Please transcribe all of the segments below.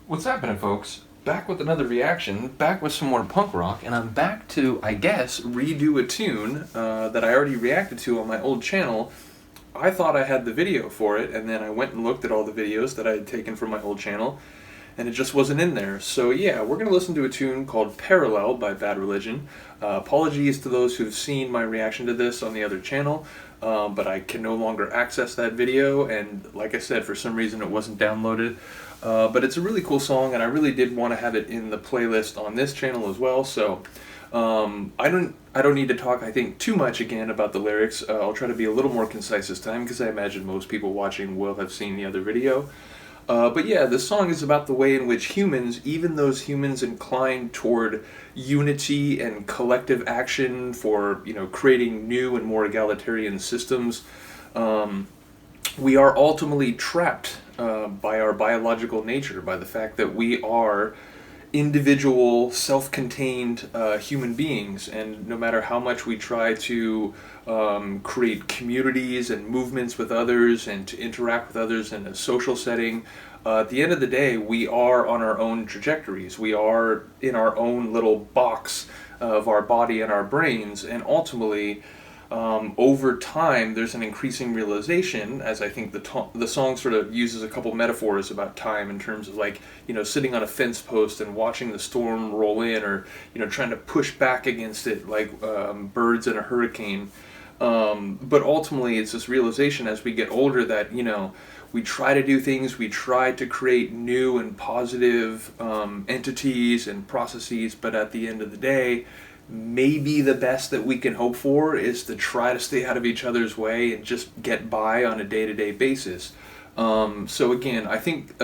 What's happening, folks? Back with another reaction, back with some more punk rock, and I'm back to, I guess, redo a tune that I already reacted to on my old channel. I thought I had the video for it, and then I went and looked at all the videos that I had taken from my old channel, and it just wasn't in there. So yeah, we're going to listen to a tune called Parallel by Bad Religion. Apologies to those who've seen my reaction to this on the other channel, but I can no longer access that video, and like I said, for some reason it wasn't downloaded. But it's a really cool song, and I really did want to have it in the playlist on this channel as well. So I don't need to talk, I think, too much again about the lyrics. I'll try to be a little more concise this time because I imagine most people watching will have seen the other video. But yeah, this song is about the way in which humans, even those humans inclined toward unity and collective action for, creating new and more egalitarian systems, we are ultimately trapped by our biological nature, by the fact that we are individual, self-contained human beings, and no matter how much we try to create communities and movements with others and to interact with others in a social setting, at the end of the day, we are on our own trajectories. We are in our own little box of our body and our brains, and ultimately, over time, there's an increasing realization, as I think the song sort of uses a couple metaphors about time in terms of sitting on a fence post and watching the storm roll in, or, trying to push back against it like birds in a hurricane. But ultimately, it's this realization as we get older that, we try to do things, we try to create new and positive entities and processes, but at the end of the day, maybe the best that we can hope for is to try to stay out of each other's way and just get by on a day-to-day basis. So again, I think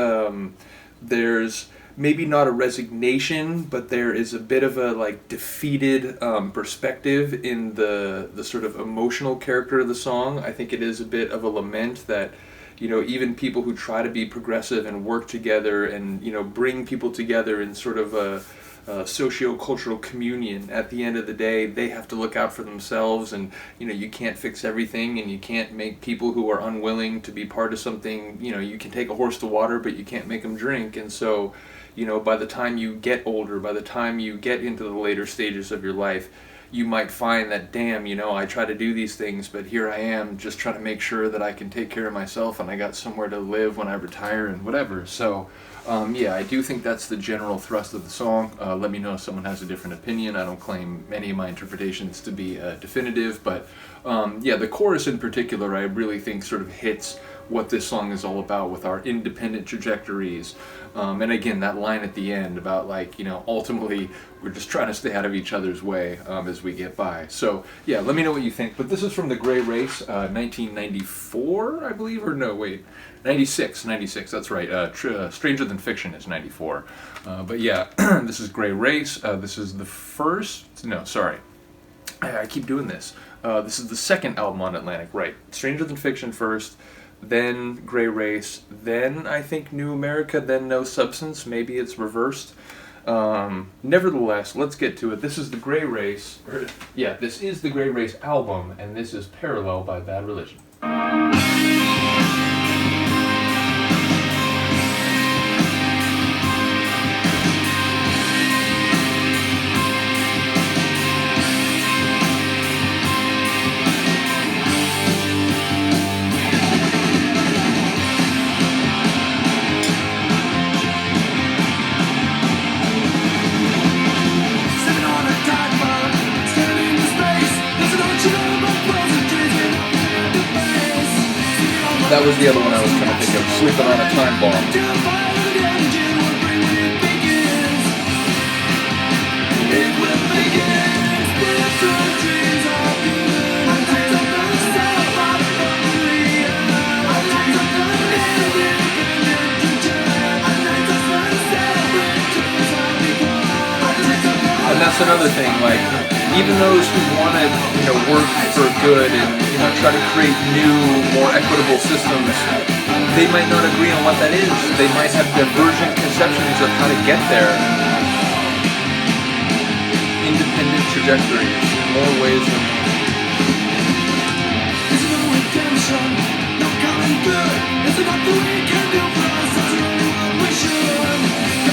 there's maybe not a resignation, but there is a bit of a defeated perspective in the sort of emotional character of the song. I think it is a bit of a lament that even people who try to be progressive and work together and bring people together in sort of a socio-cultural communion, at the end of the day they have to look out for themselves, and you can't fix everything, and you can't make people who are unwilling to be part of something, you can take a horse to water but you can't make them drink. And so by the time you get older, by the time you get into the later stages of your life, you might find that, damn, I try to do these things, but here I am just trying to make sure that I can take care of myself and I got somewhere to live when I retire and whatever. So yeah, I do think that's the general thrust of the song. Let me know if someone has a different opinion. I don't claim any of my interpretations to be definitive, but yeah, the chorus in particular I really think sort of hits what this song is all about, with our independent trajectories. And again, that line at the end about ultimately we're just trying to stay out of each other's way as we get by. So yeah, let me know what you think. But this is from The Gray Race, 1994, I believe, or no, wait, 96, that's right. Stranger Than Fiction is 94. But yeah, this is Gray Race. This is the first, no, sorry. I keep doing this. This is the second album on Atlantic, right. Stranger Than Fiction first, then Gray Race, then I think New America, then No Substance. Maybe it's reversed. Nevertheless, let's get to it. This is the Gray Race, this is the Gray Race album, and this is Parallel by Bad Religion. That was the other one I was trying to think of, Sleeping on a Time Bomb. And that's another thing, even those who want to, work for good and, try to create new, more equitable systems, they might not agree on what that is. They might have divergent conceptions of how to get there. Independent trajectories in more ways than one. There's no redemption, no common good. It's about the we can do for us, that's really what we should.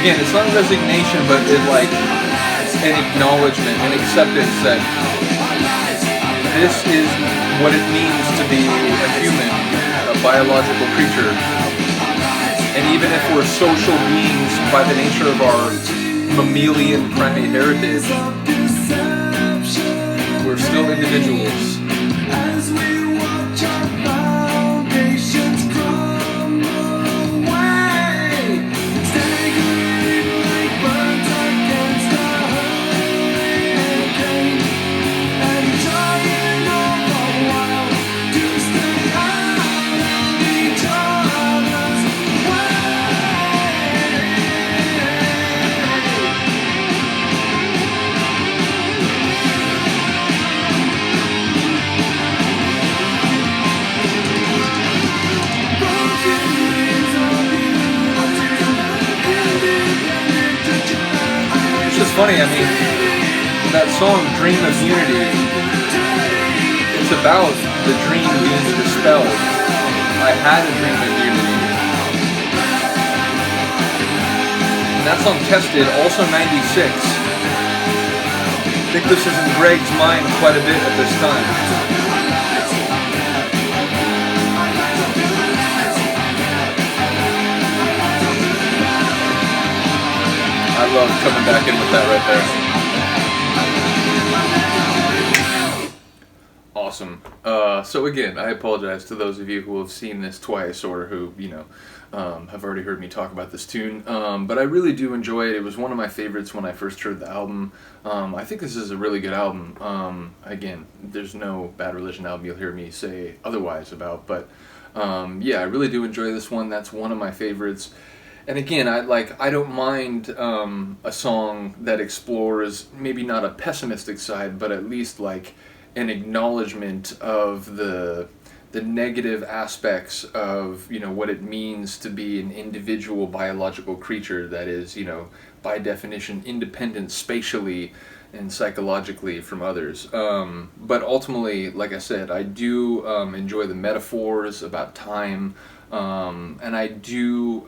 again, it's not resignation, but it's like an acknowledgement, an acceptance that this is what it means to be a human, a biological creature. And even if we're social beings by the nature of our mammalian primate heritage, we're still individuals. It's funny, I mean, that song, Dream of Unity, it's about the dream being dispelled. I had a dream of unity. And that song, Tested, also 96. I think this is in Greg's mind quite a bit at this time. I love coming back in with that right there. Awesome. So again, I apologize to those of you who have seen this twice or who, have already heard me talk about this tune. But I really do enjoy it. It was one of my favorites when I first heard the album. I think this is a really good album. Again, there's no Bad Religion album you'll hear me say otherwise about, but yeah, I really do enjoy this one. That's one of my favorites. And again, I don't mind a song that explores maybe not a pessimistic side, but at least like an acknowledgement of the negative aspects of what it means to be an individual biological creature that is by definition independent spatially and psychologically from others. But ultimately, like I said, I do enjoy the metaphors about time. And I do,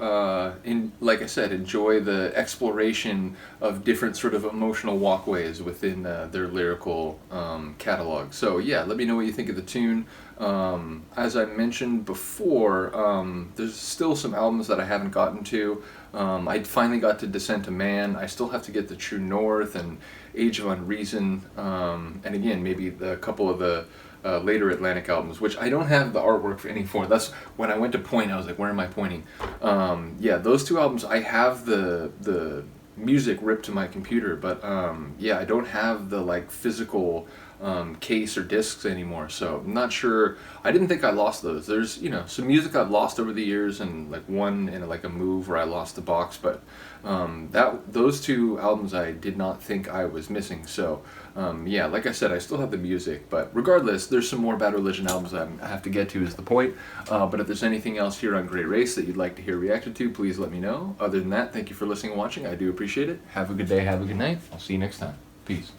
like I said, enjoy the exploration of different sort of emotional walkways within their lyrical catalog. So yeah, let me know what you think of the tune. As I mentioned before, there's still some albums that I haven't gotten to. I finally got to Descent to Man. I still have to get to True North and Age of Unreason, and again, maybe a couple of the later Atlantic albums, which I don't have the artwork for any for. That's when I went to point, I was like, where am I pointing? Yeah, those two albums, I have the music ripped to my computer, but yeah, I don't have the like physical case or discs anymore, so I'm not sure. I didn't think I lost those. There's some music I've lost over the years, and like one in like a move where I lost the box, but those two albums I did not think I was missing. So yeah, like I said, I still have the music, but regardless, there's some more Bad Religion albums I have to get to is the point. But if there's anything else here on Great Race that you'd like to hear reacted to, please let me know. Other than that, thank you for listening and watching. I do appreciate it. Have a good day, have a good night. I'll see you next time. Peace.